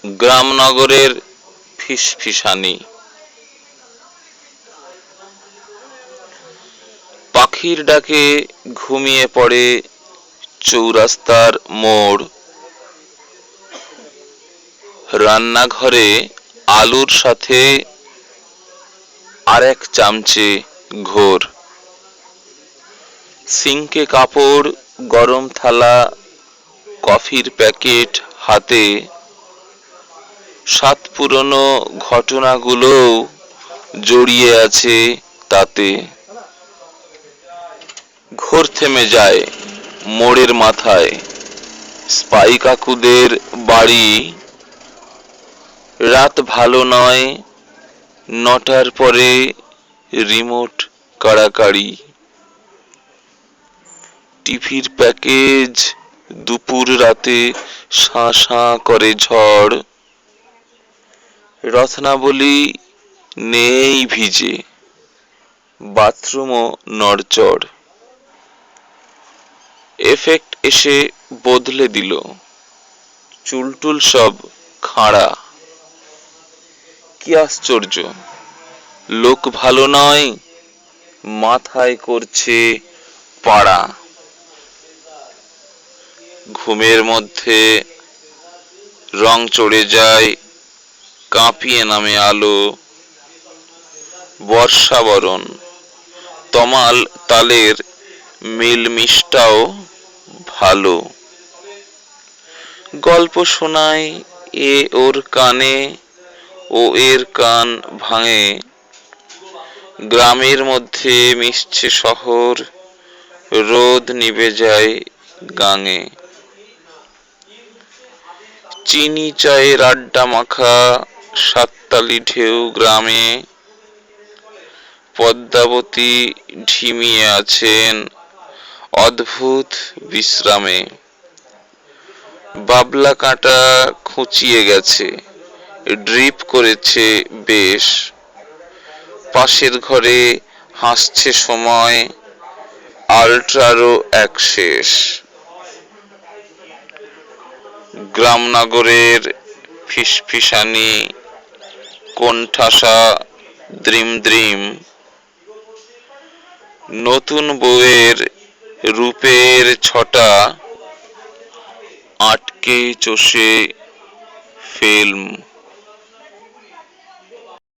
গ্রামনগরের ফিসফিসানি। পাখির ডাকে ঘুমিয়ে পড়ে চৌরাস্তার মোড়। রান্নাঘরে আলুর সাথে আরেক চামচে ঘোর। সিঙ্কে কাপড়, গরম থালা, কফির প্যাকেট হাতে। সাত পুরনো ঘটনাগুলোও জড়িয়ে আছে তাতে। ঘোর থেমে যায় মোড়ের মাথায়। স্পাই কাকুদের বাড়ি। রাত ভালো নয়, 9টার পরে রিমোট কাড়াকাড়ি। টিভির প্যাকেজ দুপুর রাতে শাঁ শাঁ করে ঝড়। রত্নাবলী নেই ভিজে, বাথরুমও নড়চড়। এফেক্ট এসে বদলে দিল, চুলটুল সব খাঁড়া। কি আশ্চর্য, লোক ভালো নয়, মাথায় করছে পাড়া। ঘুমের মধ্যে রং চড়ে যায়, কাঁপিয়ে নামে আলো। বর্ষাবরণ, তমাল তালের মিলমিশটাও ভালো। গল্প শোনায় এ ওর কানে, ও এর কান ভাঙে। গ্রামের মধ্যে মিশছে শহর, রোদ নিভে যায় গাঙে। চিনি চায়ের আড্ডা মাখা সাততালি ঢেউ গ্রামে। পদ্মাবতী ঝিমিয়ে আছেন অদ্ভুত বিশ্রামে। বাবলা কাঁটা খুঁচিয়ে গেছে, ড্রিপ করেছে বেশ। পাশের ঘরে হাসছে সময়, আল্ট্রারও এক শেষ। গ্রামনগরের ফিসফিসানি, কোণঠাসা দ্রিম দ্রিম। নতুন বউয়ের রূপের ছটা, আটকে চষে ফিল্ম।